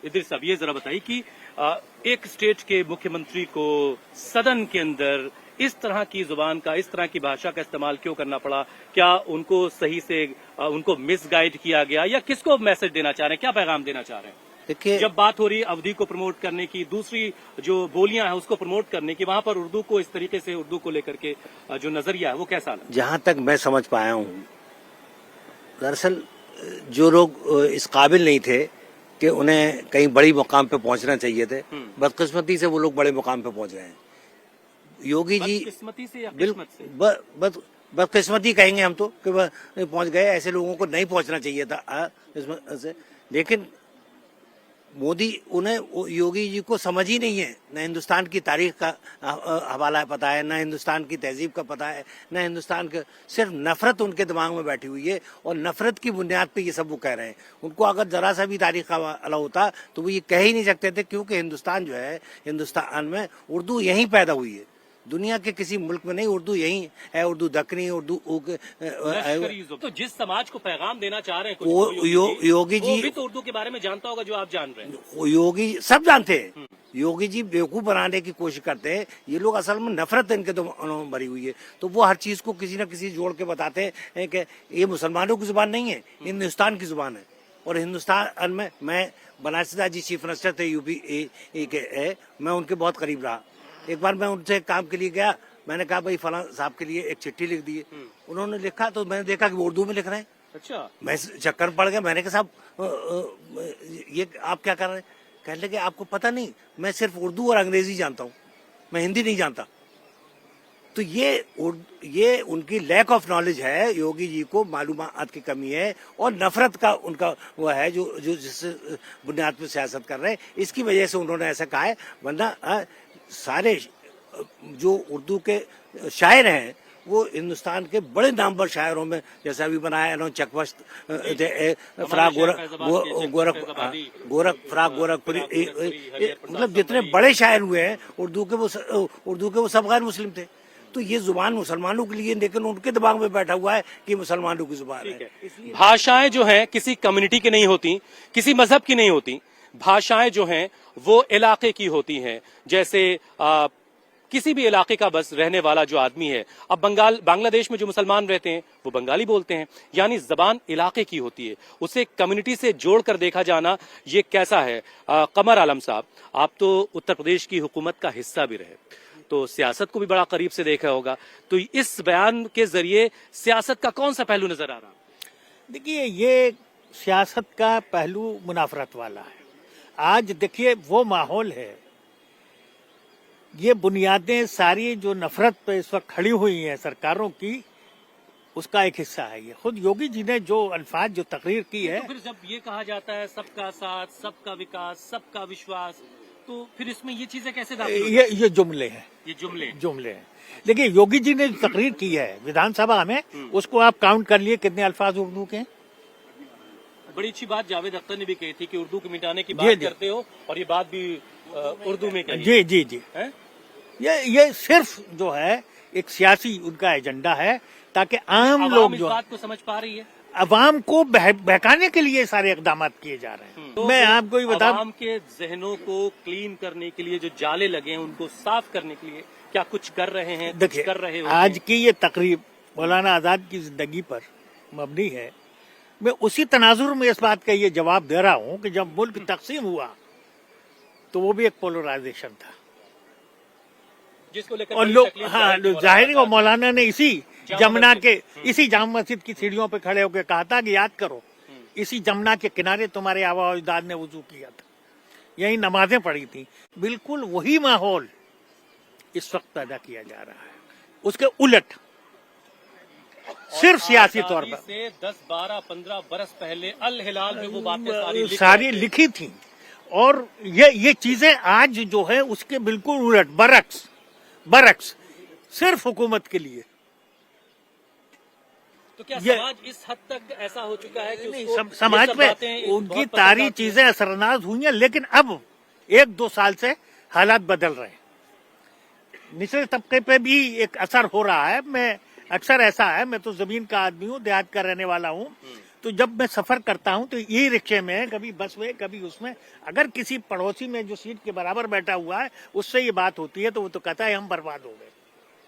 इद्रिस साहब, ये जरा बताइए कि एक स्टेट के मुख्यमंत्री को सदन के अंदर इस तरह की जुबान का, इस तरह की भाषा का इस्तेमाल क्यों करना पड़ा? क्या उनको सही से उनको मिसगाइड किया गया, या किसको मैसेज देना चाह रहे हैं, क्या पैगाम देना चाह रहे हैं? देखिए, जब बात हो रही है अवधि को प्रमोट करने की, दूसरी जो बोलियां हैं उसको प्रमोट करने की, वहां पर उर्दू को इस तरीके से, उर्दू को लेकर के जो नजरिया है वो कैसा लगा? जहां तक मैं समझ पाया हूं, दरअसल जो लोग इस काबिल नहीं थे कि उन्हें कहीं बड़ी मुकाम पे पहुंचना चाहिए थे, बदकिस्मती से वो लोग बड़े मुकाम पे पहुंच रहे हैं। योगी जी बदकिस्मती से या किस्मत से? बदकिस्मती कहेंगे हम तो कि वह पहुंच गए, ऐसे लोगों को नहीं पहुंचना चाहिए था से। लेकिन मोदी, उन्हें योगी जी को समझ ही नहीं है, न हिंदुस्तान की तारीख का हवाला पता है, न हिंदुस्तान की तहजीब का पता है, न हिंदुस्तान का, सिर्फ नफरत उनके दिमाग में बैठी हुई है और नफरत की बुनियाद पे ये सब वो कह रहे हैं। उनको अगर जरा सा भी तारीख का हवाला होता तो वो ये कह ही नहीं सकते थे, क्योंकि हिंदुस्तान जो है, हिंदुस्तान में उर्दू यहीं पैदा हुई है, दुनिया के किसी मुल्क में नहीं। उर्दू यही है, उर्दू दक्कनी, उर्दू तो जिस समाज को पैगाम देना चाह रहे हैं योगी जी, वो भी तो उर्दू के बारे में जानता होगा जो आप जान रहे हैं। योगी सब जानते हैं। योगी जी बेवकूफ बनाने की कोशिश करते हैं। ये लोग असल में नफरत इनके तो भरी हुई है, तो वो हर चीज को किसी न किसी जोड़ के बताते हैं कि ये मुसलमानों की जुबान नहीं है, हिंदुस्तान की जुबान है। और हिंदुस्तान में, मैं बनारस जी चीफ मिनिस्टर थे यूपी के, मैं उनके बहुत करीब रहा। एक बार मैं उनसे काम के लिए गया, मैंने कहा भाई फलां साहब के लिए एक चिट्ठी लिख दी। उन्होंने लिखा तो मैंने देखा कि वो उर्दू में लिख रहे हैं। अच्छा, मैं चक्कर पड़ गया। मैंने कहा साहब ये आप क्या कर रहे हैं? कहने लगे आपको पता नहीं, मैं सिर्फ उर्दू और अंग्रेजी जानता हूँ, मैं हिंदी नहीं जानता। तो ये उनकी लैक ऑफ नॉलेज है, योगी जी को मालूमात की कमी है और नफरत का उनका वो है जो जिससे बुनियाद पर सियासत कर रहे हैं, इसकी वजह से उन्होंने ऐसा कहा है। वरना सारे जो उर्दू के शायर हैं वो हिंदुस्तान के बड़े नामवर शायरों में, जैसे अभी बनाया चकवस्त, फराक गोरखपुरी, मतलब जितने बड़े शायर हुए हैं उर्दू के, वो सब गैर मुस्लिम थे। तो ये जुबान मुसलमानों के लिए, लेकिन उनके दिमाग में बैठा हुआ है कि मुसलमानों की जुबान है। भाषाएं जो हैं किसी कम्युनिटी की नहीं होती, किसी मजहब की नहीं होती। भाषाएं जो हैं वो इलाके की होती हैं। जैसे किसी भी इलाके का बस रहने वाला जो आदमी है, अब बांग्लादेश में जो मुसलमान रहते हैं वो बंगाली बोलते हैं, यानी जबान इलाके की होती है। उसे कम्युनिटी से जोड़कर देखा जाना ये कैसा है? कमर आलम साहब, आप तो उत्तर प्रदेश की हुकूमत का हिस्सा भी रहे, तो सियासत को भी बड़ा करीब से देखा होगा, तो इस बयान के जरिए सियासत का कौन सा पहलू नजर आ रहा? देखिए, ये सियासत का पहलू मुनाफरत वाला है। आज देखिए वो माहौल है, ये बुनियादें सारी जो नफरत पे इस वक्त खड़ी हुई हैं सरकारों की, उसका एक हिस्सा है ये। खुद योगी जी ने जो अल्फाज, जो तकरीर की है, तो फिर जब ये कहा जाता है सबका साथ, सबका विकास, सबका विश्वास, तो फिर इसमें ये चीजें कैसे दाखिल? ये जुमले हैं, ये जुमले हैं। देखिए योगी जी ने जो तकरीर की है विधानसभा में, उसको आप काउंट कर लिए कितने अल्फाज उर्दू के हैं। बड़ी अच्छी बात जावेद अख्तर ने भी कही थी कि उर्दू को मिटाने की बात करते हो, और ये बात भी उर्दू में कही। जी ये सिर्फ जो है एक सियासी उनका एजेंडा है, ताकि आम लोग इस जो बात को समझ पा रही है, अवाम को बहकाने के लिए सारे इकदाम किए जा रहे हैं। तो मैं आपको ये बता, अवाम के जहनों को क्लीन करने के लिए, जो जाले लगे हैं उनको साफ करने के लिए क्या कुछ कर रहे हैं? देखिए, कर रहे हो? आज की ये तकरीब मौलाना आजाद की जिंदगी पर मबनी है। मैं उसी तनाजुर में इस बात का ये जवाब दे रहा हूँ कि जब मुल्क तकसीम हुआ तो वो भी एक पोलराइजेशन था, जिसको लेकर और लोग, हाँ, जाहिर है मौलाना ने इसी जमुना के, इसी जामा मस्जिद की सीढ़ियों पे खड़े होकर कहा था कि याद करो, इसी जमुना के किनारे तुम्हारे आबा अजदाद ने वुजू किया था, यही नमाजें पढ़ी थी। बिल्कुल वही माहौल इस वक्त पैदा किया जा रहा है, उसके उलट सिर्फ सियासी तौर पर। से 10, 12, 15 बरस पहले अल हिलाल में वो बातें सारी लिखी थी, और ये चीजें आज जो है उसके बिल्कुल उलट, बरक्स सिर्फ हुकूमत के लिए। तो क्या समाज इस हद तक ऐसा हो चुका है कि समाज में उनकी सारी चीजें असरअंदाज हुई हैं, लेकिन अब 1-2 साल से हालात बदल रहे हैं। निचले तबके पे भी एक असर हो रहा है। मैं अक्सर ऐसा है, मैं तो जमीन का आदमी हूँ, देहात का रहने वाला हूँ, تو جب میں سفر کرتا ہوں تو یہی رکشے میں کبھی بس میں کبھی اس میں اگر کسی پڑوسی میں جو سیٹ کے برابر بیٹھا ہوا ہے اس سے یہ بات ہوتی ہے تو وہ تو کہتا ہے ہم برباد ہو گئے.